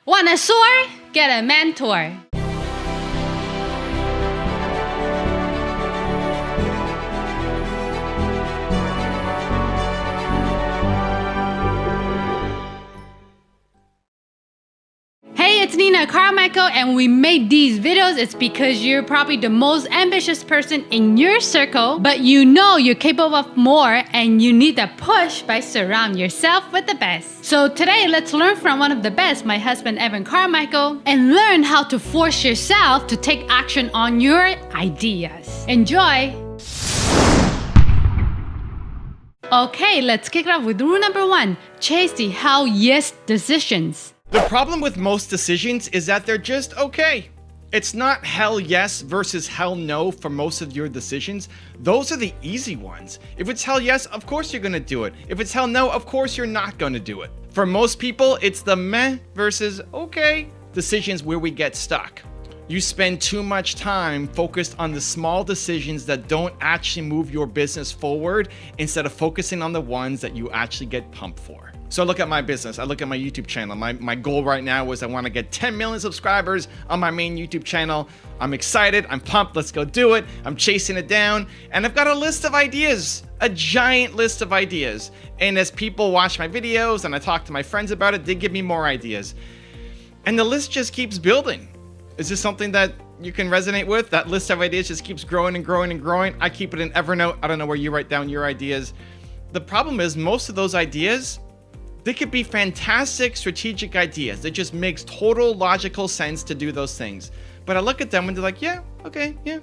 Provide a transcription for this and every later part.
Want a soar? Get a mentor. Hey, it's Nina Carmichael, and we made these videos. It's because you're probably the most ambitious person in your circle, but you know you're capable of more and you need that push by surrounding yourself with the best. So today, let's learn from one of the best, my husband Evan Carmichael, and learn how to force yourself to take action on your ideas. Enjoy! Okay, let's kick it off with rule number 1. Chase the hell yes decisions. The problem with most decisions is that they're just okay. It's not hell yes versus hell no for most of your decisions. Those are the easy ones. If it's hell yes, of course you're gonna do it. If it's hell no, of course you're not gonna do it. For most people, it's the meh versus okay decisions where we get stuck. You spend too much time focused on the small decisions that don't actually move your business forward instead of focusing on the ones that you actually get pumped for. So I look at my business, I look at my YouTube channel. My goal right now is I want to get 10 million subscribers on my main YouTube channel. I'm excited, I'm pumped, let's go do it. I'm chasing it down, and I've got a list of ideas, a giant list of ideas. And as people watch my videos and I talk to my friends about it, they give me more ideas. And the list just keeps building. Is this something that you can resonate with? That list of ideas just keeps growing and growing and growing. I keep it in Evernote. I don't know where you write down your ideas. The problem is most of those ideas, they could be fantastic strategic ideas that just makes total logical sense to do those things. But I look at them and they're like, yeah, okay, yeah,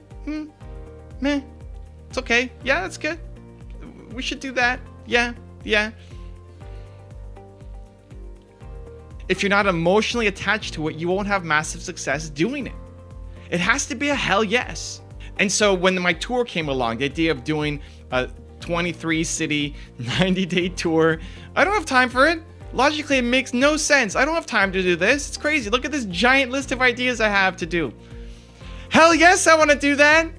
meh, it's okay, yeah, that's good. We should do that, yeah. If you're not emotionally attached to it, you won't have massive success doing it. It has to be a hell yes. And so when my tour came along, the idea of doing a 23 city 90-day tour, I don't have time for it. Logically, it makes no sense. I don't have time to do this. It's crazy. Look at this giant list of ideas I have to do. Hell yes, I want to do that.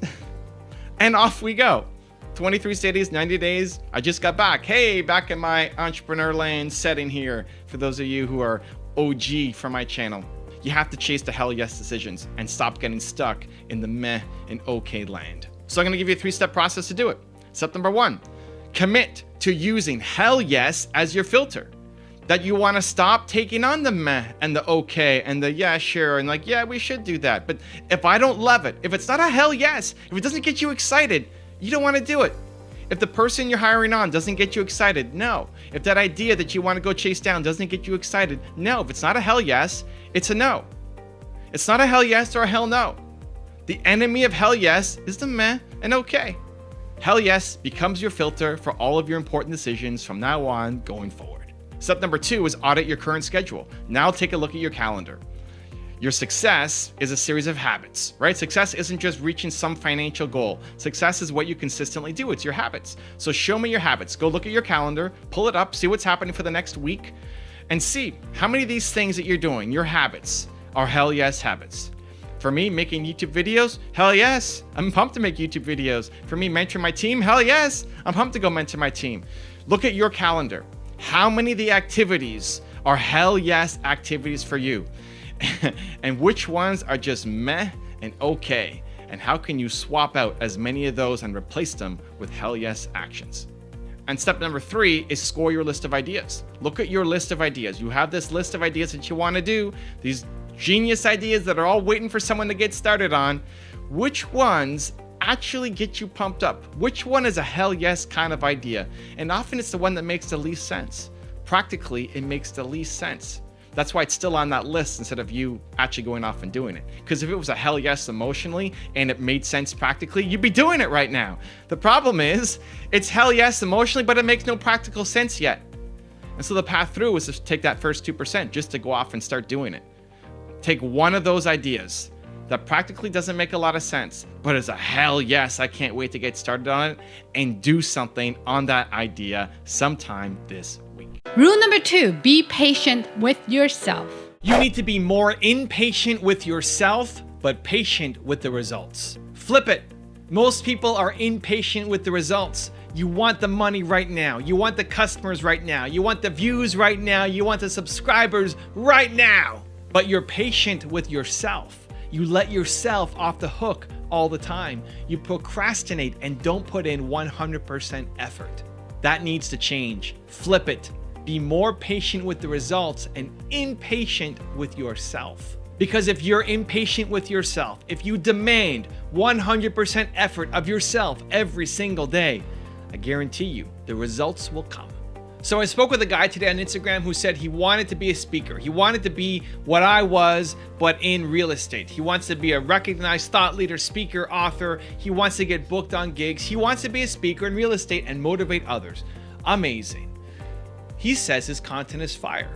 And off we go. 23 cities, 90 days. I just got back. Hey, back in my entrepreneur land setting here. For those of you who are OG for my channel, you have to chase the hell yes decisions and stop getting stuck in the meh and okay land. So I'm going to give you a 3-step process to do it. Step number 1, commit to using hell yes as your filter. That you want to stop taking on the meh and the okay and the yeah, sure, and like, yeah, we should do that. But if I don't love it, if it's not a hell yes, if it doesn't get you excited, you don't want to do it. If the person you're hiring on doesn't get you excited, no. If that idea that you want to go chase down doesn't get you excited, no. If it's not a hell yes, it's a no. It's not a hell yes or a hell no. The enemy of hell yes is the meh and okay. Hell yes becomes your filter for all of your important decisions from now on going forward. Step number 2 is audit your current schedule. Now take a look at your calendar. Your success is a series of habits, right? Success isn't just reaching some financial goal. Success is what you consistently do. It's your habits. So show me your habits. Go look at your calendar, pull it up, see what's happening for the next week, and see how many of these things that you're doing, your habits, are hell yes habits. For me, making YouTube videos, hell yes, I'm pumped to make YouTube videos. For me, mentoring my team, hell yes, I'm pumped to go mentor my team. Look at your calendar. How many of the activities are hell yes activities for you? And which ones are just meh and okay? And how can you swap out as many of those and replace them with hell yes actions? And step number 3 is score your list of ideas. Look at your list of ideas. You have this list of ideas that you want to do, these genius ideas that are all waiting for someone to get started on. Which ones actually get you pumped up? Which one is a hell yes kind of idea? And often it's the one that makes the least sense. Practically, it makes the least sense. That's why it's still on that list instead of you actually going off and doing it. Because if it was a hell yes emotionally and it made sense practically, you'd be doing it right now. The problem is it's hell yes emotionally, but it makes no practical sense yet. And so the path through is to take that first 2% just to go off and start doing it. Take one of those ideas that practically doesn't make a lot of sense, but is a hell yes, I can't wait to get started on it, and do something on that idea sometime this week. Rule number 2, be patient with yourself. You need to be more impatient with yourself, but patient with the results. Flip it. Most people are impatient with the results. You want the money right now. You want the customers right now. You want the views right now. You want the subscribers right now. but you're patient with yourself. You let yourself off the hook all the time. You procrastinate and don't put in 100% effort. That needs to change. Flip it. Be more patient with the results and impatient with yourself. Because if you're impatient with yourself, if you demand 100% effort of yourself every single day, I guarantee you the results will come. So I spoke with a guy today on Instagram who said he wanted to be a speaker. He wanted to be what I was, but in real estate. He wants to be a recognized thought leader, speaker, author. He wants to get booked on gigs. He wants to be a speaker in real estate and motivate others. Amazing. He says his content is fire.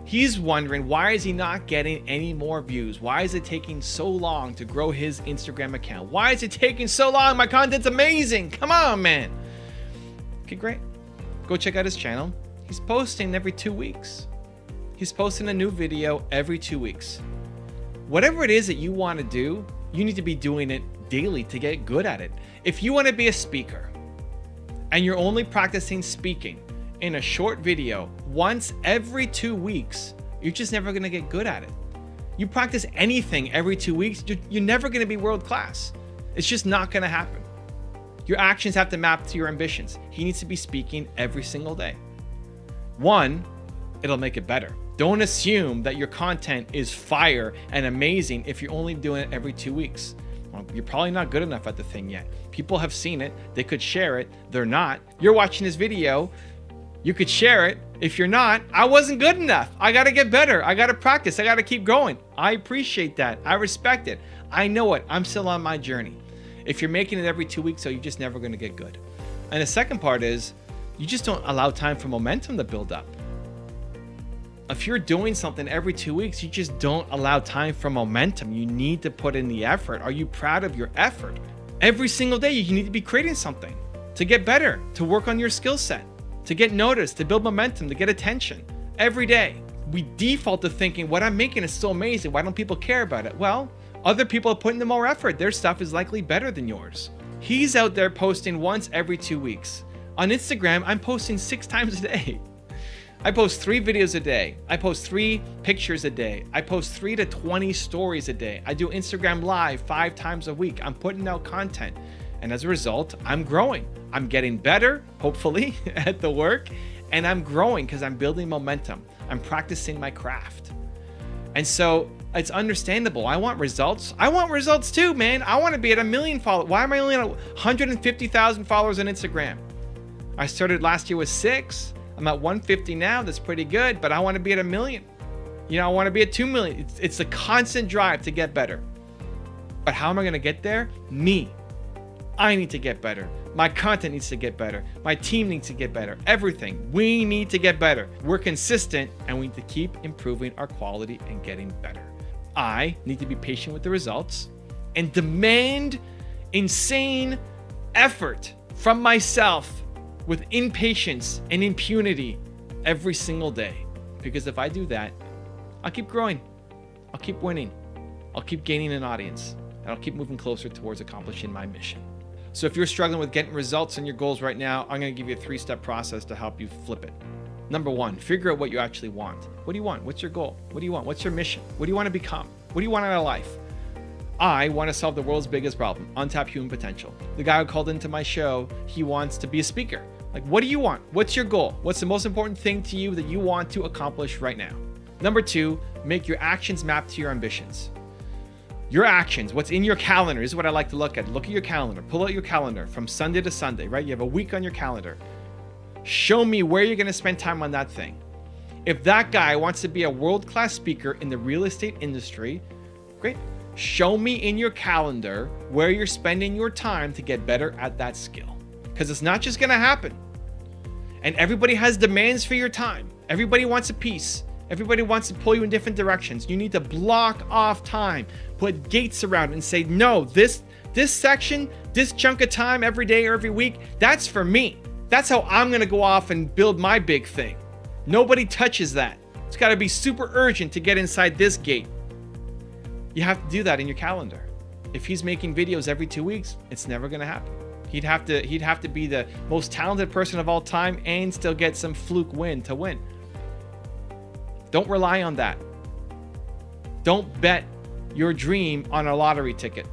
He's wondering, why is he not getting any more views? Why is it taking so long to grow his Instagram account? Why is it taking so long? My content's amazing. Come on, man. Okay, great. Go check out his channel. He's posting every 2 weeks. He's posting a new video every 2 weeks. Whatever it is that you want to do, you need to be doing it daily to get good at it. If you want to be a speaker and you're only practicing speaking in a short video once every 2 weeks, you're just never going to get good at it. You practice anything every 2 weeks, you're never going to be world class. It's just not going to happen. Your actions have to map to your ambitions. He needs to be speaking every single day. One, it'll make it better. Don't assume that your content is fire and amazing if you're only doing it every 2 weeks. Well, you're probably not good enough at the thing yet. People have seen it. They could share it. They're not. You're watching this video. You could share it. If you're not, I wasn't good enough. I got to get better. I got to practice. I got to keep going. I appreciate that. I respect it. I know it. I'm still on my journey. If you're making it every 2 weeks, so you're just never going to get good. And the second part is you just don't allow time for momentum to build up. If you're doing something every 2 weeks, you just don't allow time for momentum. You need to put in the effort. Are you proud of your effort? Every single day, you need to be creating something to get better, to work on your skill set, to get noticed, to build momentum, to get attention. Every day, we default to thinking, what I'm making is so amazing. Why don't people care about it? Well, other people are putting in more effort. Their stuff is likely better than yours. He's out there posting once every 2 weeks. On Instagram, I'm posting 6 times a day. I post 3 videos a day. I post 3 pictures a day. I post 3 to 20 stories a day. I do Instagram Live 5 times a week. I'm putting out content. And as a result, I'm growing. I'm getting better, hopefully, at the work. And I'm growing because I'm building momentum. I'm practicing my craft. And so it's understandable. I want results. I want results too, man. I want to be at 1 million followers. Why am I only at 150,000 followers on Instagram? I started last year with 6. I'm at 150 now. That's pretty good, but I want to be at 1 million. You know, I want to be at 2 million. It's a constant drive to get better. But how am I going to get there? Me. I need to get better. My content needs to get better. My team needs to get better. Everything. We need to get better. We're consistent and we need to keep improving our quality and getting better. I need to be patient with the results and demand insane effort from myself with impatience and impunity every single day. Because if I do that, I'll keep growing. I'll keep winning. I'll keep gaining an audience. And I'll keep moving closer towards accomplishing my mission. So if you're struggling with getting results in your goals right now, I'm going to give you a 3-step process to help you flip it. Number 1, figure out what you actually want. What do you want? What's your goal? What do you want? What's your mission? What do you want to become? What do you want out of life? I want to solve the world's biggest problem, untapped human potential. The guy who called into my show, he wants to be a speaker. Like, what do you want? What's your goal? What's the most important thing to you that you want to accomplish right now? Number 2, make your actions map to your ambitions. Your actions, what's in your calendar, is what I like to look at. Look at your calendar. Pull out your calendar from Sunday to Sunday, right? You have a week on your calendar. Show me where you're going to spend time on that thing. If that guy wants to be a world-class speaker in the real estate industry, great. Show me in your calendar where you're spending your time to get better at that skill. Because it's not just going to happen. And everybody has demands for your time. Everybody wants a piece. Everybody wants to pull you in different directions. You need to block off time, put gates around it and say, no, this section, this chunk of time every day or every week, that's for me. That's how I'm going to go off and build my big thing. Nobody touches that. It's got to be super urgent to get inside this gate. You have to do that in your calendar. If he's making videos every 2 weeks, it's never going to happen. He'd have to be the most talented person of all time and still get some fluke win to win. Don't rely on that. Don't bet your dream on a lottery ticket.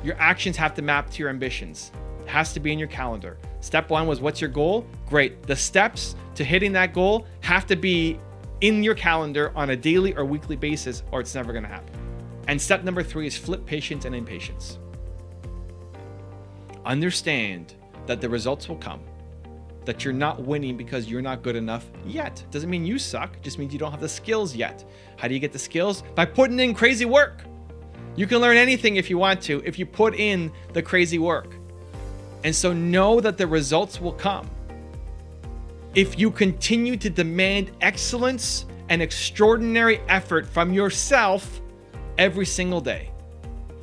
Your actions have to map to your ambitions. It has to be in your calendar. Step 1 was, what's your goal? Great. The steps to hitting that goal have to be in your calendar on a daily or weekly basis, or it's never going to happen. And step number 3 is flip patience and impatience. Understand that the results will come, that you're not winning because you're not good enough yet. Doesn't mean you suck, just means you don't have the skills yet. How do you get the skills? By putting in crazy work. You can learn anything if you want to, if you put in the crazy work. And so know that the results will come. If you continue to demand excellence and extraordinary effort from yourself every single day,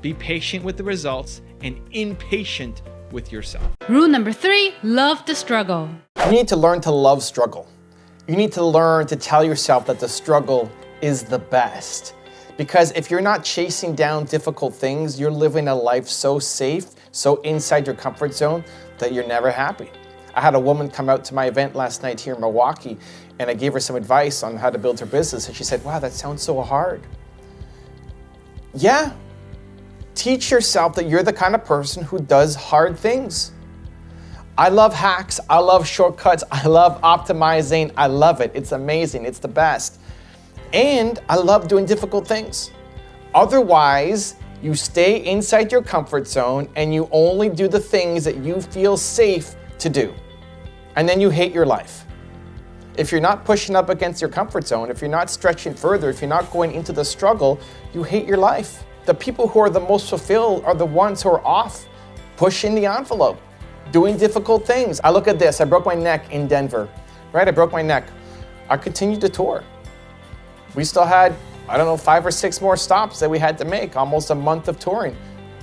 be patient with the results and impatient with yourself. Rule number 3, love the struggle. You need to learn to love struggle. You need to learn to tell yourself that the struggle is the best. Because if you're not chasing down difficult things, you're living a life so safe, so inside your comfort zone that you're never happy. I had a woman come out to my event last night here in Milwaukee, and I gave her some advice on how to build her business, and she said, wow, that sounds so hard. Yeah. Teach yourself that you're the kind of person who does hard things. I love hacks. I love shortcuts. I love optimizing. I love it. It's amazing. It's the best. And I love doing difficult things. Otherwise, you stay inside your comfort zone and you only do the things that you feel safe to do. And then you hate your life. If you're not pushing up against your comfort zone, if you're not stretching further, if you're not going into the struggle, you hate your life. The people who are the most fulfilled are the ones who are off, pushing the envelope, doing difficult things. I look at this. I broke my neck in Denver, right? I broke my neck. I continued to tour. We still had, 5 or 6 more stops that we had to make, almost a month of touring.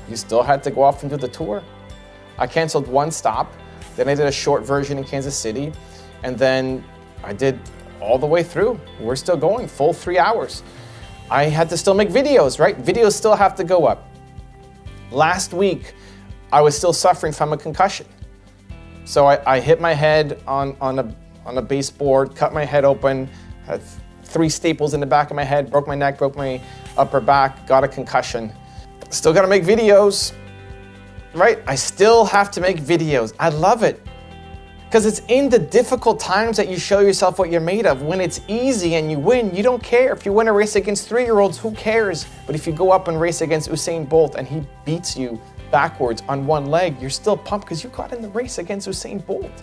You still had to go off and do the tour. I canceled 1 stop, then I did a short version in Kansas City, and then I did all the way through. We're still going, full 3 hours. I had to still make videos, right? Videos still have to go up. Last week, I was still suffering from a concussion. So I hit my head on a baseboard, cut my head open, had 3 staples in the back of my head, broke my neck, broke my upper back, got a concussion. Still gotta make videos, right? I still have to make videos. I love it. Because it's in the difficult times that you show yourself what you're made of. When it's easy and you win, you don't care. If you win a race against 3-year-olds, who cares? But if you go up and race against Usain Bolt and he beats you backwards on 1 leg, you're still pumped because you got in the race against Usain Bolt.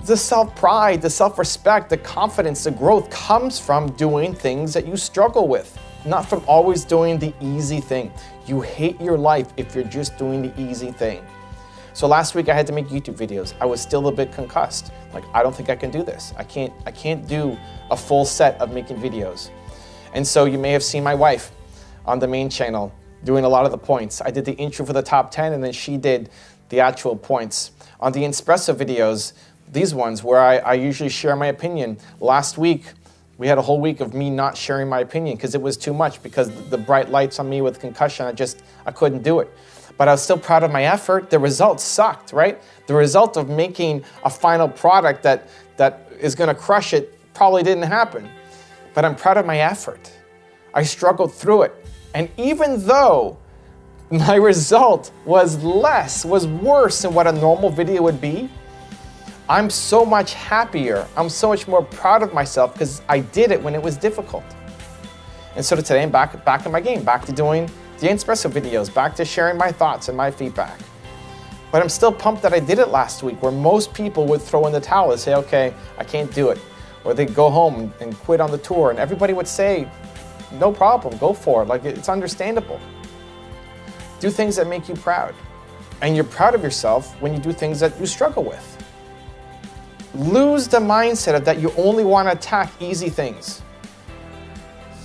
The self-pride, the self-respect, the confidence, the growth comes from doing things that you struggle with, not from always doing the easy thing. You hate your life if you're just doing the easy thing. So last week I had to make YouTube videos. I was still a bit concussed. Like, I don't think I can do this. I can't do a full set of making videos. And so you may have seen my wife on the main channel doing a lot of the points. I did the intro for the top 10 and then she did the actual points. On the Espresso videos, these ones where I usually share my opinion. Last week, we had a whole week of me not sharing my opinion because it was too much, because the bright lights on me with concussion, I couldn't do it. But I was still proud of my effort. The results sucked, right? The result of making a final product that is gonna crush it probably didn't happen. But I'm proud of my effort. I struggled through it. And even though my result was worse than what a normal video would be, I'm so much happier. I'm so much more proud of myself because I did it when it was difficult. And so today I'm back in my game, back to doing the Espresso videos, back to sharing my thoughts and my feedback. But I'm still pumped that I did it last week, where most people would throw in the towel and say, okay, I can't do it. Or they'd go home and quit on the tour, and everybody would say, no problem, go for it. Like, it's understandable. Do things that make you proud. And you're proud of yourself when you do things that you struggle with. Lose the mindset of that you only want to attack easy things.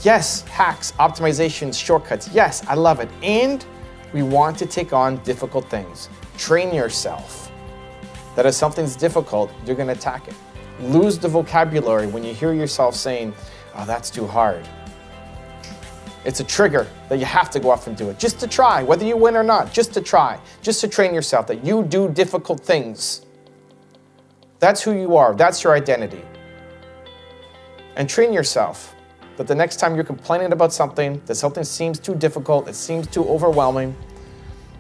Yes, hacks, optimizations, shortcuts. Yes, I love it. And we want to take on difficult things. Train yourself that if something's difficult, you're going to attack it. Lose the vocabulary when you hear yourself saying, oh, that's too hard. It's a trigger that you have to go off and do it. Just to try, whether you win or not, just to try. Just to train yourself that you do difficult things. That's who you are. That's your identity. And train yourself that the next time you're complaining about something, that something seems too difficult, it seems too overwhelming,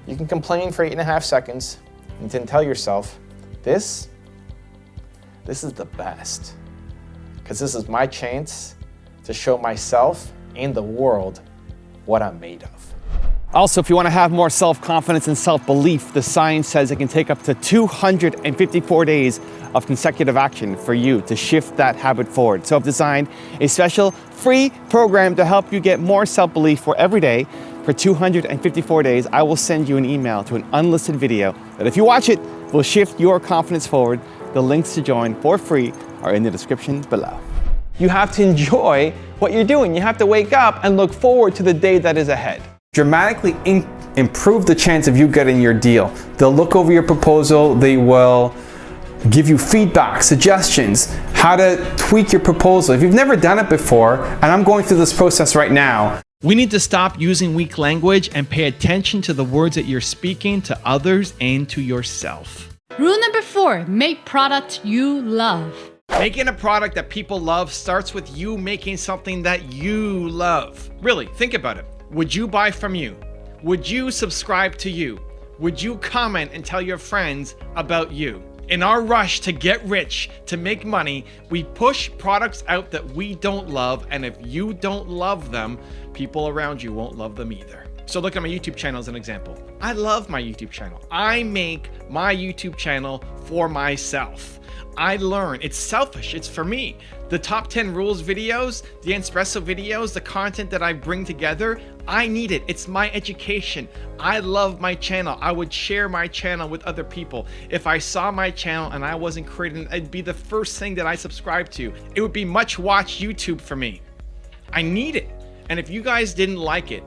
you can complain for 8.5 seconds and then tell yourself, this is the best. Because this is my chance to show myself and the world what I'm made of. Also, if you want to have more self-confidence and self-belief, the science says it can take up to 254 days of consecutive action for you to shift that habit forward. So I've designed a special free program to help you get more self-belief for every day. For 254 days, I will send you an email to an unlisted video that if you watch it, will shift your confidence forward. The links to join for free are in the description below. You have to enjoy what you're doing. You have to wake up and look forward to the day that is ahead. Dramatically improve the chance of you getting your deal. They'll look over your proposal. They will give you feedback, suggestions, how to tweak your proposal. If you've never done it before, and I'm going through this process right now, We need to stop using weak language and pay attention to the words that you're speaking to others and to yourself. Rule number 4, make products you love. Making a product that people love starts with you making something that you love. Really, think about it. Would you buy from you? Would you subscribe to you? Would you comment and tell your friends about you? In our rush to get rich, to make money, we push products out that we don't love, and if you don't love them, people around you won't love them either. So look at my YouTube channel as an example. I love my YouTube channel. I make my YouTube channel for myself. I learn. It's selfish. It's for me. The top 10 rules videos, the espresso videos, the content that I bring together, I need it. It's my education. I love my channel. I would share my channel with other people. If I saw my channel and I wasn't creating, it'd be the first thing that I subscribe to. It would be much watched YouTube for me. I need it. And if you guys didn't like it,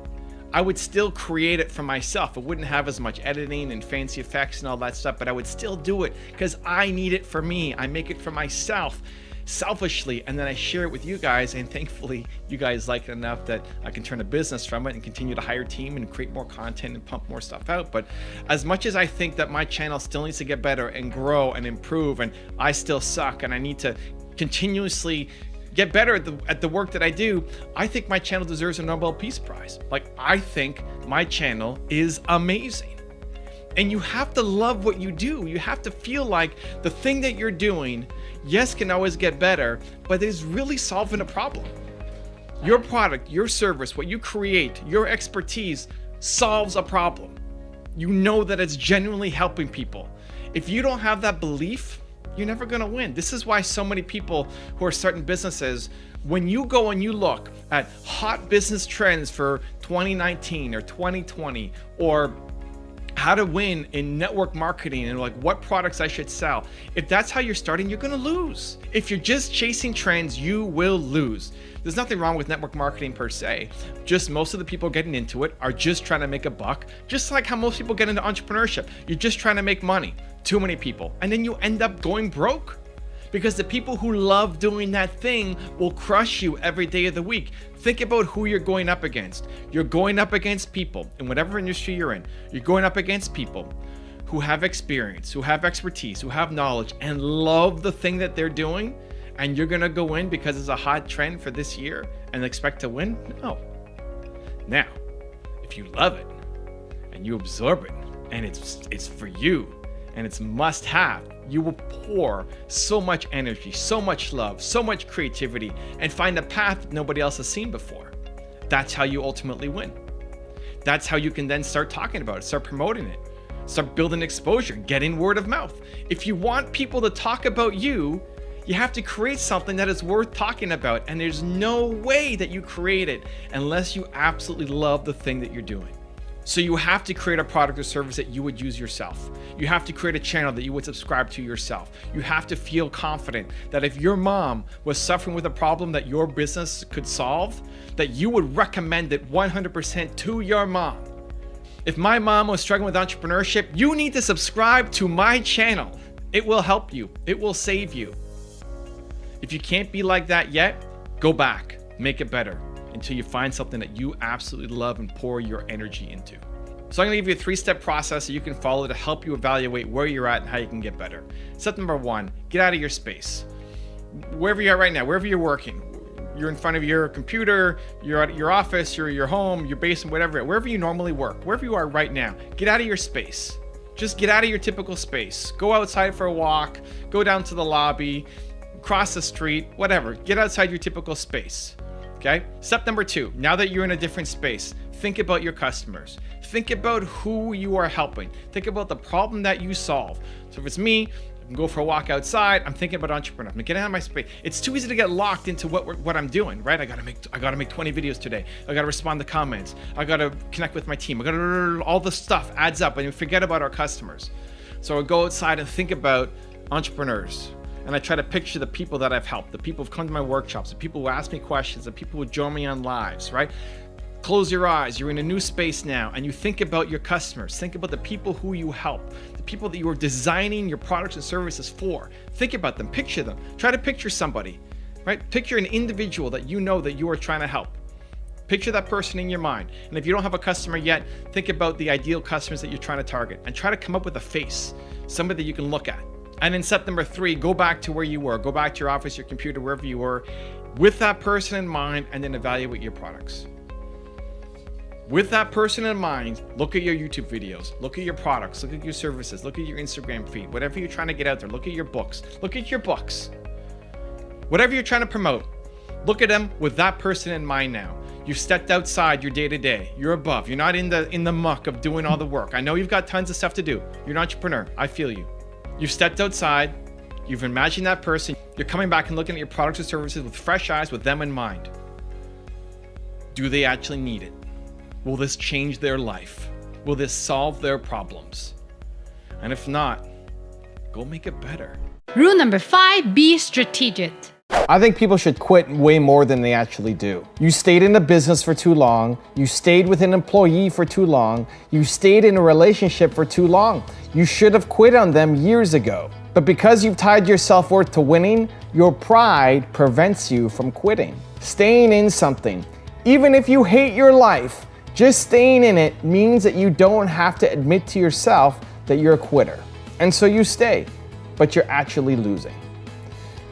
I would still create it for myself. It wouldn't have as much editing and fancy effects and all that stuff, but I would still do it because I need it for me. I make it for myself selfishly, and then I share it with you guys, and thankfully you guys like it enough that I can turn a business from it and continue to hire a team and create more content and pump more stuff out. But as much as I think that my channel still needs to get better and grow and improve, and I still suck and I need to continuously get better at the work that I do, I think my channel deserves a Nobel Peace Prize. Like, I think my channel is amazing. And you have to love what you do. You have to feel like the thing that you're doing, yes, can always get better, but is really solving a problem. Your product, your service, what you create, your expertise solves a problem. You know that it's genuinely helping people. If you don't have that belief, you're never gonna win. This is why so many people who are starting businesses, when you go and you look at hot business trends for 2019 or 2020, or how to win in network marketing and like what products I should sell, if that's how you're starting, you're gonna lose. If you're just chasing trends, you will lose. There's nothing wrong with network marketing per se. Just most of the people getting into it are just trying to make a buck, just like how most people get into entrepreneurship. You're just trying to make money. Too many people. And then you end up going broke. Because the people who love doing that thing will crush you every day of the week. Think about who you're going up against. You're going up against people in whatever industry you're in. You're going up against people who have experience, who have expertise, who have knowledge, and love the thing that they're doing. And you're gonna go in because it's a hot trend for this year and expect to win? No. Now, if you love it and you absorb it and it's for you and it's must have, you will pour so much energy, so much love, so much creativity, and find a path that nobody else has seen before. That's how you ultimately win. That's how you can then start talking about it, start promoting it, start building exposure, getting word of mouth. If you want people to talk about you, you have to create something that is worth talking about, and there's no way that you create it unless you absolutely love the thing that you're doing. So you have to create a product or service that you would use yourself. You have to create a channel that you would subscribe to yourself. You have to feel confident that if your mom was suffering with a problem that your business could solve, that you would recommend it 100% to your mom. If my mom was struggling with entrepreneurship, you need to subscribe to my channel. It will help you. It will save you. If you can't be like that yet, go back, make it better, until you find something that you absolutely love and pour your energy into. So I'm gonna give you a 3-step process that you can follow to help you evaluate where you're at and how you can get better. Step number 1, get out of your space. Wherever you're at right now, wherever you're working, you're in front of your computer, you're at your office, you're at your home, your basement, whatever, wherever you normally work, wherever you are right now, get out of your space. Just get out of your typical space. Go outside for a walk, go down to the lobby, cross the street, whatever. Get outside your typical space, okay? Step number 2, now that you're in a different space, think about your customers. Think about who you are helping. Think about the problem that you solve. So if it's me, I can go for a walk outside. I'm thinking about entrepreneur. I'm getting out of my space. It's too easy to get locked into what I'm doing, right? I gotta make 20 videos today. I gotta respond to comments. I gotta connect with my team. All the stuff adds up, and we forget about our customers. So I go outside and think about entrepreneurs. And I try to picture the people that I've helped, the people who've come to my workshops, the people who ask me questions, the people who join me on lives, right? Close your eyes, you're in a new space now, and you think about your customers. Think about the people who you help, the people that you are designing your products and services for. Think about them, picture them. Try to picture somebody, right? Picture an individual that you know that you are trying to help. Picture that person in your mind. And if you don't have a customer yet, think about the ideal customers that you're trying to target and try to come up with a face, somebody that you can look at. And in step number 3, go back to where you were. Go back to your office, your computer, wherever you were, with that person in mind, and then evaluate your products. With that person in mind, look at your YouTube videos, look at your products, look at your services, look at your Instagram feed, whatever you're trying to get out there, look at your books, whatever you're trying to promote, look at them with that person in mind now. You've stepped outside your day-to-day, you're above, you're not in the muck of doing all the work. I know you've got tons of stuff to do. You're an entrepreneur, I feel you. You've stepped outside, you've imagined that person, you're coming back and looking at your products and services with fresh eyes, with them in mind. Do they actually need it? Will this change their life? Will this solve their problems? And if not, go make it better. Rule number 5, be strategic. I think people should quit way more than they actually do. You stayed in a business for too long. You stayed with an employee for too long. You stayed in a relationship for too long. You should have quit on them years ago. But because you've tied your self-worth to winning, your pride prevents you from quitting. Staying in something, even if you hate your life, just staying in it means that you don't have to admit to yourself that you're a quitter. And so you stay, but you're actually losing.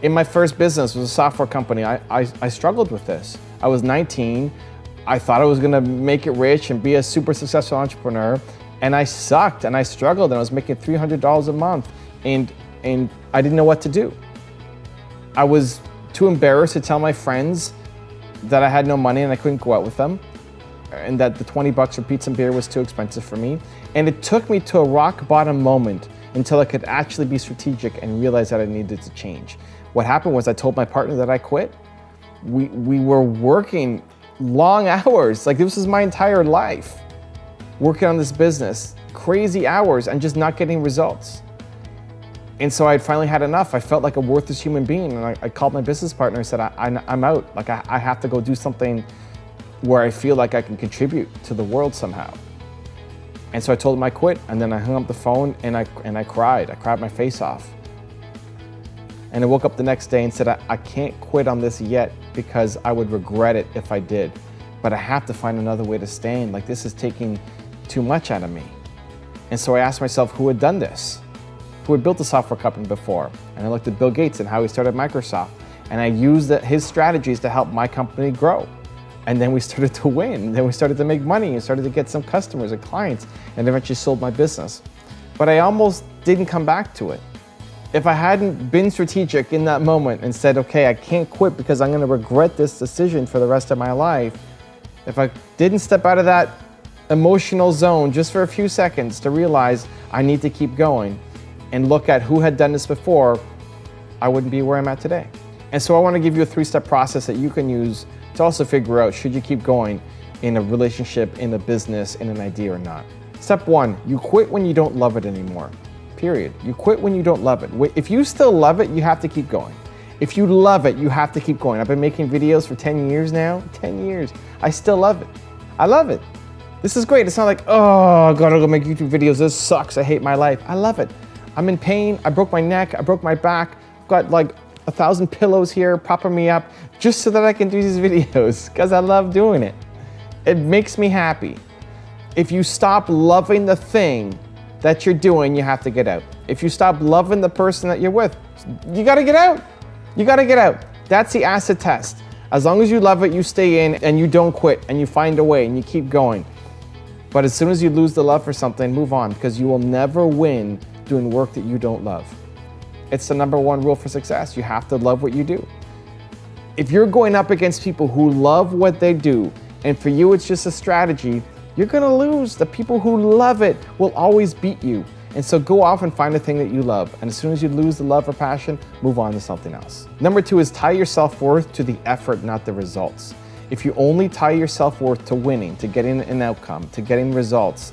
In my first business, was a software company, I struggled with this. I was 19, I thought I was gonna make it rich and be a super successful entrepreneur, and I sucked and I struggled and I was making $300 a month and I didn't know what to do. I was too embarrassed to tell my friends that I had no money and I couldn't go out with them, and that the 20 bucks for pizza and beer was too expensive for me. And it took me to a rock bottom moment until I could actually be strategic and realize that I needed to change. What happened was I told my partner that I quit. We were working long hours, like this was my entire life, working on this business, crazy hours and just not getting results. And so I finally had enough. I felt like a worthless human being, and I called my business partner and said, I'm out. Like I have to go do something where I feel like I can contribute to the world somehow. And so I told him I quit, and then I hung up the phone and I cried. I cried my face off. And I woke up the next day and said, I can't quit on this yet because I would regret it if I did. But I have to find another way to stay in. Like this is taking too much out of me. And so I asked myself who had done this, who had built a software company before. And I looked at Bill Gates and how he started Microsoft. And I used his strategies to help my company grow. And then we started to win. Then we started to make money and started to get some customers and clients and eventually sold my business. But I almost didn't come back to it. If I hadn't been strategic in that moment and said, okay, I can't quit because I'm gonna regret this decision for the rest of my life. If I didn't step out of that emotional zone just for a few seconds to realize I need to keep going and look at who had done this before, I wouldn't be where I'm at today. And so I wanna give you a 3-step process that you can use to also figure out, should you keep going in a relationship, in a business, in an idea or not. Step 1, you quit when you don't love it anymore, period. You quit when you don't love it. If you still love it, you have to keep going. If you love it, you have to keep going. I've been making videos for 10 years now, 10 years. I still love it. I love it. This is great. It's not like, oh, I gotta go make YouTube videos. This sucks. I hate my life. I love it. I'm in pain. I broke my neck. I broke my back. I've got like 1,000 pillows here propping me up just so that I can do these videos because I love doing it. It makes me happy. If you stop loving the thing that you're doing, you have to get out. If you stop loving the person that you're with, you gotta get out. You gotta get out. That's the acid test. As long as you love it, you stay in and you don't quit and you find a way and you keep going. But as soon as you lose the love for something, move on, because you will never win doing work that you don't love. It's the number one rule for success. You have to love what you do. If you're going up against people who love what they do, and for you it's just a strategy, you're gonna lose. The people who love it will always beat you. And so go off and find a thing that you love. And as soon as you lose the love or passion, move on to something else. Number 2 is tie your self-worth to the effort, not the results. If you only tie your self-worth to winning, to getting an outcome, to getting results,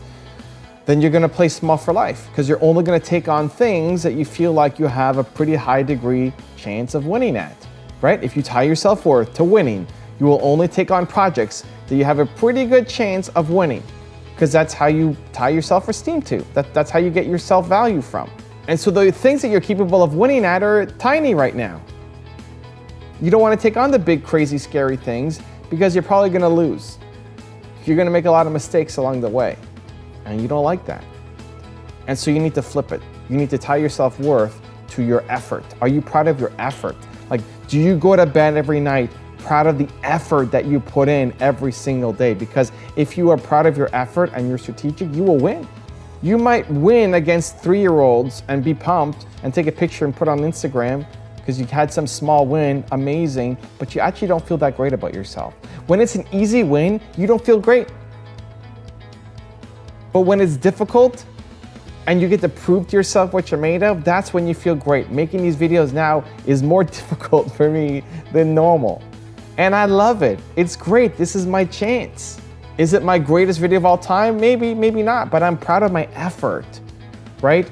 then you're gonna play small for life, because you're only gonna take on things that you feel like you have a pretty high degree chance of winning at, right? If you tie your self-worth to winning, you will only take on projects that you have a pretty good chance of winning, because that's how you tie your self-esteem to. That's how you get your self-value from. And so the things that you're capable of winning at are tiny right now. You don't want to take on the big, crazy, scary things, because you're probably going to lose. You're going to make a lot of mistakes along the way, and you don't like that. And so you need to flip it. You need to tie your self-worth to your effort. Are you proud of your effort? Like, do you go to bed every night proud of the effort that you put in every single day? Because if you are proud of your effort and you're strategic, you will win. You might win against 3-year-olds and be pumped and take a picture and put on Instagram because you had some small win, amazing, but you actually don't feel that great about yourself. When it's an easy win, you don't feel great. But when it's difficult and you get to prove to yourself what you're made of, that's when you feel great. Making these videos now is more difficult for me than normal. And I love it. It's great. This is my chance. Is it my greatest video of all time? Maybe, maybe not, but I'm proud of my effort, right?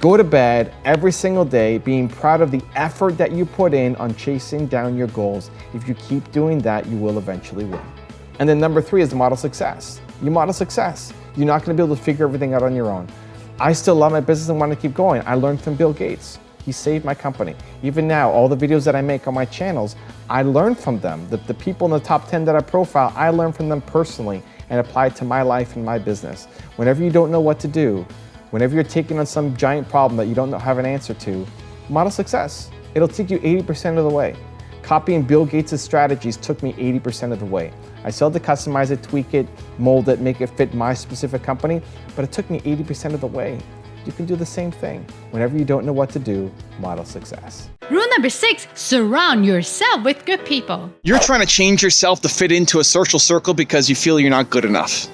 Go to bed every single day being proud of the effort that you put in on chasing down your goals. If you keep doing that, you will eventually win. And then number 3 is model success. You model success. You're not going to be able to figure everything out on your own. I still love my business and want to keep going. I learned from Bill Gates. He saved my company. Even now, all the videos that I make on my channels, I learn from them. The people in the top 10 that I profile, I learn from them personally and apply it to my life and my business. Whenever you don't know what to do, whenever you're taking on some giant problem that you don't have an answer to, model success. It'll take you 80% of the way. Copying Bill Gates' strategies took me 80% of the way. I still had to customize it, tweak it, mold it, make it fit my specific company, but it took me 80% of the way. You can do the same thing. Whenever you don't know what to do, model success. Rule number 6, surround yourself with good people. You're trying to change yourself to fit into a social circle because you feel you're not good enough.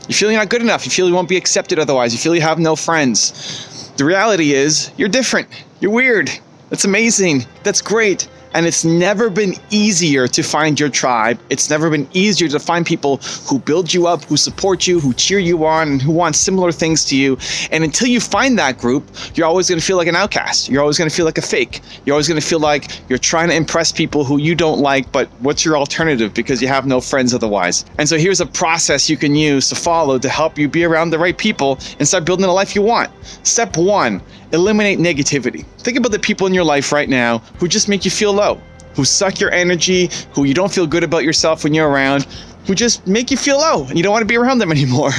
You feel you're not good enough. You feel you won't be accepted otherwise. You feel you have no friends. The reality is you're different. You're weird. That's amazing. That's great. And it's never been easier to find your tribe. It's never been easier to find people who build you up, who support you, who cheer you on, and who want similar things to you. And until you find that group, you're always going to feel like an outcast. You're always going to feel like a fake. You're always going to feel like you're trying to impress people who you don't like, but what's your alternative because you have no friends otherwise? And so here's a process you can use to follow to help you be around the right people and start building the life you want. Step 1, eliminate negativity. Think about the people in your life right now who just make you feel low, who suck your energy, who you don't feel good about yourself when you're around, who just make you feel low and you don't want to be around them anymore.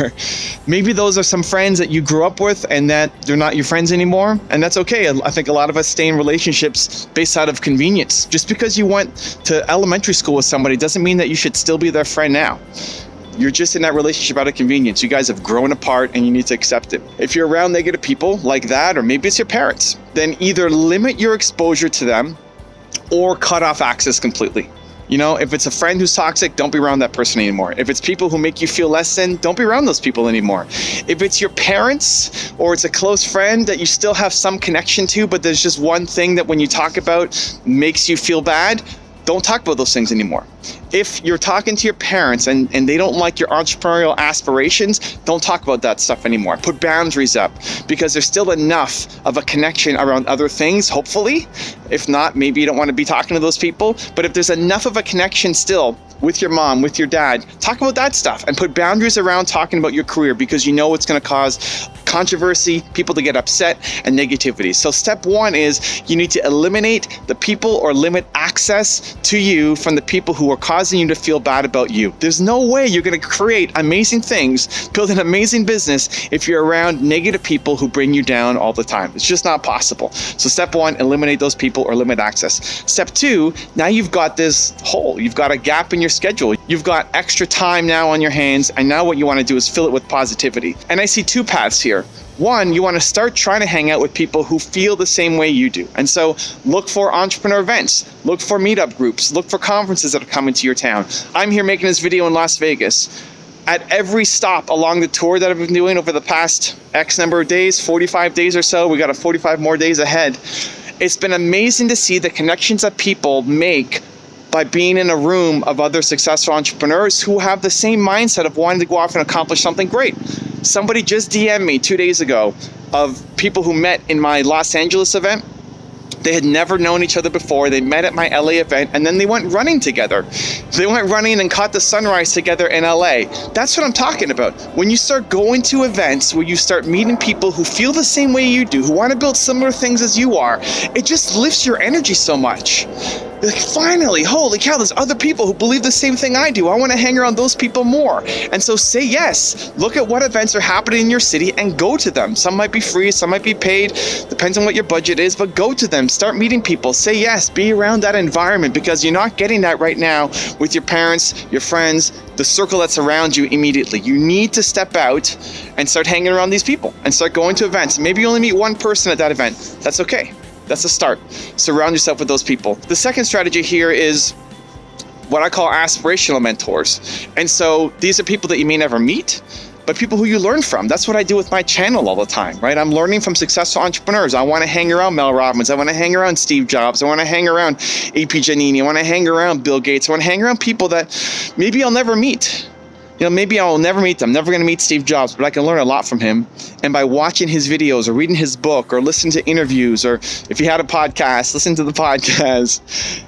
Maybe those are some friends that you grew up with and that they're not your friends anymore, and that's okay. I think a lot of us stay in relationships based out of convenience. Just because you went to elementary school with somebody doesn't mean that you should still be their friend now. You're just in that relationship out of convenience. You guys have grown apart and you need to accept it. If you're around negative people like that, or maybe it's your parents, then either limit your exposure to them or cut off access completely. You know, if it's a friend who's toxic, don't be around that person anymore. If it's people who make you feel less than, don't be around those people anymore. If it's your parents or it's a close friend that you still have some connection to, but there's just one thing that when you talk about makes you feel bad, don't talk about those things anymore. If you're talking to your parents and they don't like your entrepreneurial aspirations, don't talk about that stuff anymore. Put boundaries up, because there's still enough of a connection around other things, hopefully. If not, maybe you don't want to be talking to those people. But if there's enough of a connection still with your mom, with your dad. Talk about that stuff and put boundaries around talking about your career, because you know it's going to cause controversy, people to get upset, and negativity. So step one is you need to eliminate the people or limit access to you from the people who are causing you to feel bad about you. There's no way you're going to create amazing things, build an amazing business if you're around negative people who bring you down all the time. It's just not possible. So step one, eliminate those people or limit access. Step two, now you've got this hole. You've got a gap in your schedule. You've got extra time now on your hands, and now what you want to do is fill it with positivity. And I see two paths here. One, you want to start trying to hang out with people who feel the same way you do. And so look for entrepreneur events, look for meetup groups, look for conferences that are coming to your town. I'm here making this video in Las Vegas. At every stop along the tour that I've been doing over the past X number of days, 45 days or so, we got a 45 more days ahead. It's been amazing to see the connections that people make by being in a room of other successful entrepreneurs who have the same mindset of wanting to go off and accomplish something great. Somebody just DM'd me 2 days ago of people who met in my Los Angeles event. They had never known each other before. They met at my LA event, and then they went running together. They went running and caught the sunrise together in LA. That's what I'm talking about. When you start going to events where you start meeting people who feel the same way you do, who want to build similar things as you are, it just lifts your energy so much. Like, finally, holy cow, there's other people who believe the same thing I do. I want to hang around those people more. And so say yes. Look at what events are happening in your city and go to them. Some might be free, some might be paid, depends on what your budget is, but go to them. Start meeting people. Say yes. Be around that environment, because you're not getting that right now with your parents, your friends, the circle that's around you immediately. You need to step out and start hanging around these people and start going to events. Maybe you only meet one person at that event. That's okay. That's a start. Surround yourself with those people. The second strategy here is what I call aspirational mentors. And so these are people that you may never meet, but people who you learn from. That's what I do with my channel all the time, right? I'm learning from successful entrepreneurs. I want to hang around Mel Robbins. I want to hang around Steve Jobs. I want to hang around AP Giannini. I want to hang around Bill Gates. I want to hang around people that maybe I'll never meet. You know, maybe I'll never meet them. I'm never going to meet Steve Jobs, but I can learn a lot from him. And by watching his videos or reading his book or listening to interviews, or if he had a podcast, listen to the podcast.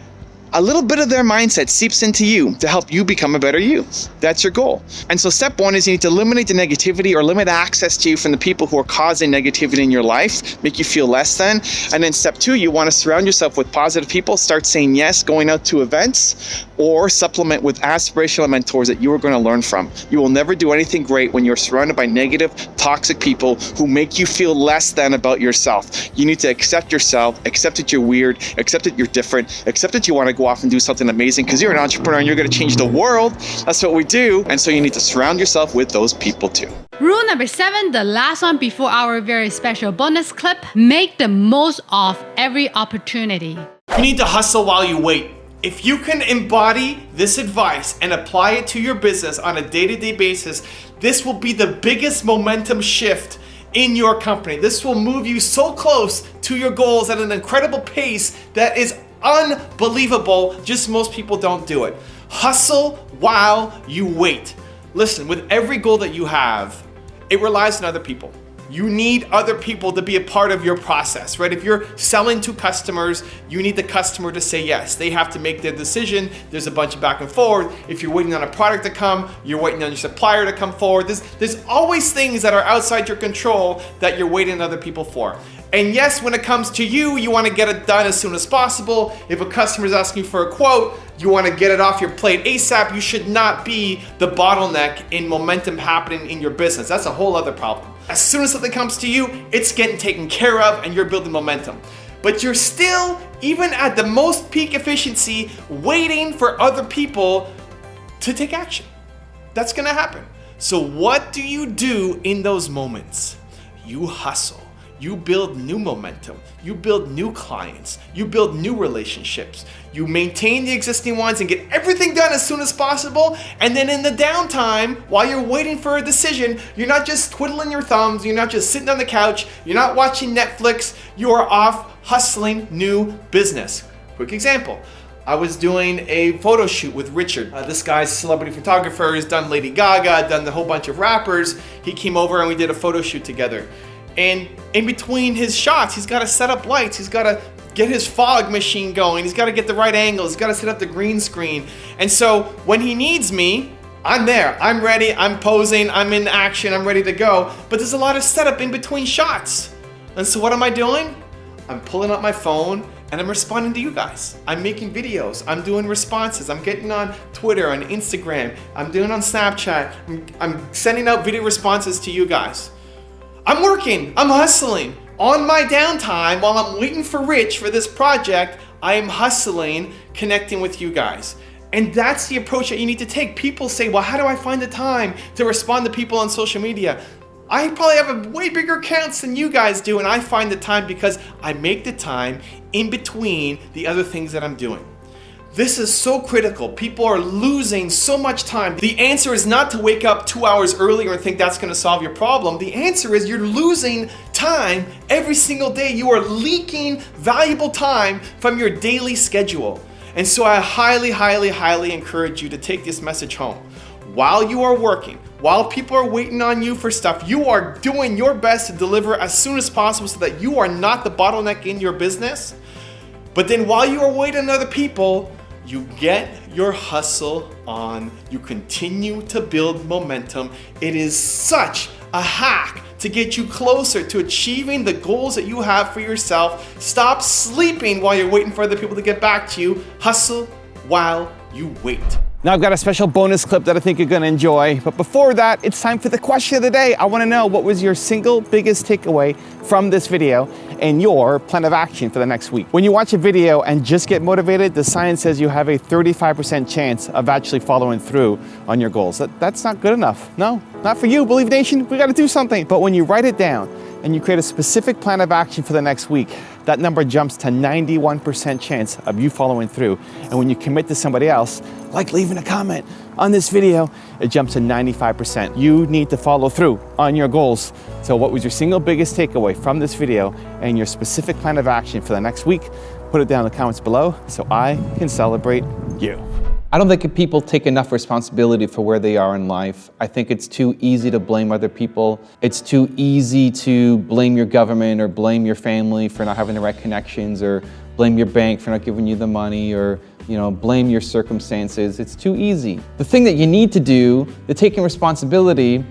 A little bit of their mindset seeps into you to help you become a better you. That's your goal. And so step one is you need to eliminate the negativity or limit access to you from the people who are causing negativity in your life, make you feel less than. And then step two, you want to surround yourself with positive people, start saying yes, going out to events, or supplement with aspirational mentors that you are going to learn from. You will never do anything great when you're surrounded by negative, toxic people who make you feel less than about yourself. You need to accept yourself, accept that you're weird, accept that you're different, accept that you want to go off and do something amazing, because you're an entrepreneur and you're going to change the world. That's what we do. And so you need to surround yourself with those people too. Rule number 7, the last one before our very special bonus clip: make the most of every opportunity. You need to hustle while you wait. If you can embody this advice and apply it to your business on a day-to-day basis, this will be the biggest momentum shift in your company. This will move you so close to your goals at an incredible pace that is unbelievable. Just most people don't do it. Hustle while you wait. Listen, with every goal that you have, it relies on other people. You need other people to be a part of your process, right? If you're selling to customers, you need the customer to say yes. They have to make their decision. There's a bunch of back and forth. If you're waiting on a product to come, you're waiting on your supplier to come forward. There's always things that are outside your control that you're waiting on other people for. And yes, when it comes to you, you want to get it done as soon as possible. If a customer is asking for a quote, you want to get it off your plate ASAP. You should not be the bottleneck in momentum happening in your business. That's a whole other problem. As soon as something comes to you, it's getting taken care of and you're building momentum. But you're still, even at the most peak efficiency, waiting for other people to take action. That's going to happen. So what do you do in those moments? You hustle. You build new momentum. You build new clients. You build new relationships. You maintain the existing ones and get everything done as soon as possible. And then in the downtime, while you're waiting for a decision, you're not just twiddling your thumbs. You're not just sitting on the couch. You're not watching Netflix. You are off hustling new business. Quick example. I was doing a photo shoot with Richard. This guy's a celebrity photographer. He's done Lady Gaga, done a whole bunch of rappers. He came over and we did a photo shoot together. And in between his shots, he's got to set up lights. He's got to get his fog machine going. He's got to get the right angles. He's got to set up the green screen. And so when he needs me, I'm there. I'm ready. I'm posing. I'm in action. I'm ready to go. But there's a lot of setup in between shots. And so what am I doing? I'm pulling up my phone and I'm responding to you guys. I'm making videos. I'm doing responses. I'm getting on Twitter, on Instagram. I'm doing on Snapchat. I'm sending out video responses to you guys. I'm working. I'm hustling. On my downtime, while I'm waiting for Rich for this project, I am hustling, connecting with you guys. And that's the approach that you need to take. People say, well, how do I find the time to respond to people on social media? I probably have a way bigger accounts than you guys do, and I find the time because I make the time in between the other things that I'm doing. This is so critical. People are losing so much time. The answer is not to wake up 2 hours earlier and think that's going to solve your problem. The answer is you're losing time every single day. You are leaking valuable time from your daily schedule. And so I highly, highly, highly encourage you to take this message home. While you are working, while people are waiting on you for stuff, you are doing your best to deliver as soon as possible so that you are not the bottleneck in your business. But then while you are waiting on other people, you get your hustle on. You continue to build momentum. It is such a hack to get you closer to achieving the goals that you have for yourself. Stop sleeping while you're waiting for other people to get back to you. Hustle while you wait. Now I've got a special bonus clip that I think you're gonna enjoy. But before that, it's time for the question of the day. I wanna know, what was your single biggest takeaway from this video and your plan of action for the next week? When you watch a video and just get motivated, the science says you have a 35% chance of actually following through on your goals. That's not good enough. No, not for you, Believe Nation. We gotta do something. But when you write it down and you create a specific plan of action for the next week, that number jumps to 91% chance of you following through. And when you commit to somebody else, like leaving a comment on this video, it jumps to 95%. You need to follow through on your goals. So what was your single biggest takeaway from this video and your specific plan of action for the next week? Put it down in the comments below so I can celebrate you. I don't think people take enough responsibility for where they are in life. I think it's too easy to blame other people. It's too easy to blame your government or blame your family for not having the right connections, or blame your bank for not giving you the money, or blame your circumstances. It's too easy. The thing that you need to do, the taking responsibility,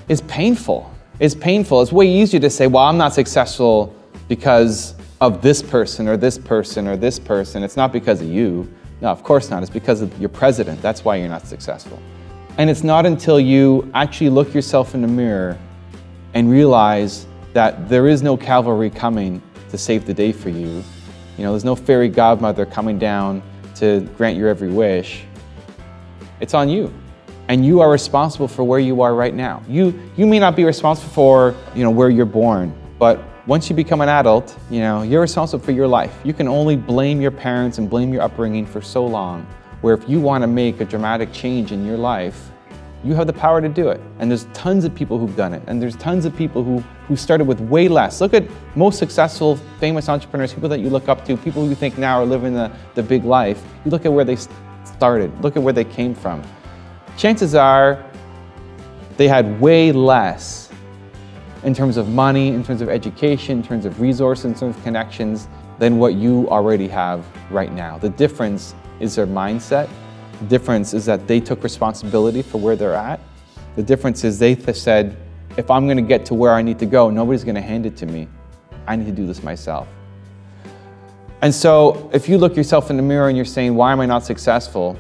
is painful. It's painful. It's way easier to say, well, I'm not successful because of this person or this person or this person. It's not because of you. No, of course not. It's because of your president. That's why you're not successful. And it's not until you actually look yourself in the mirror and realize that there is no cavalry coming to save the day for you. There's no fairy godmother coming down to grant your every wish. It's on you. And you are responsible for where you are right now. You may not be responsible for, where you're born, but once you become an adult, you're responsible for your life. You can only blame your parents and blame your upbringing for so long, where if you want to make a dramatic change in your life, you have the power to do it. And there's tons of people who've done it. And there's tons of people who started with way less. Look at most successful, famous entrepreneurs, people that you look up to, people who you think now are living the big life. You look at where they started, look at where they came from. Chances are they had way less in terms of money, in terms of education, in terms of resources, in terms of connections, than what you already have right now. The difference is their mindset. The difference is that they took responsibility for where they're at. The difference is they said, if I'm gonna get to where I need to go, nobody's gonna hand it to me. I need to do this myself. And so if you look yourself in the mirror and you're saying, why am I not successful?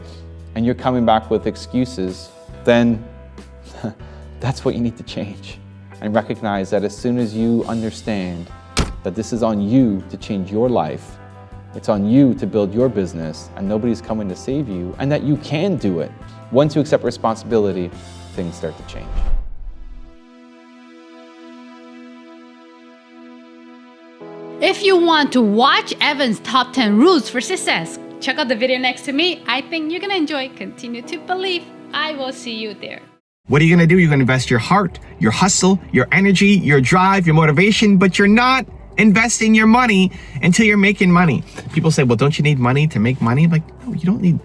And you're coming back with excuses, then that's what you need to change. And recognize that as soon as you understand that this is on you to change your life, it's on you to build your business, and nobody's coming to save you, and that you can do it. Once you accept responsibility, things start to change. If you want to watch Evan's top 10 rules for success, check out the video next to me. I think you're gonna enjoy. Continue to believe. I will see you there. What are you going to do? You're going to invest your heart, your hustle, your energy, your drive, your motivation, but you're not investing your money until you're making money. People say, well, don't you need money to make money? Like, no, you don't need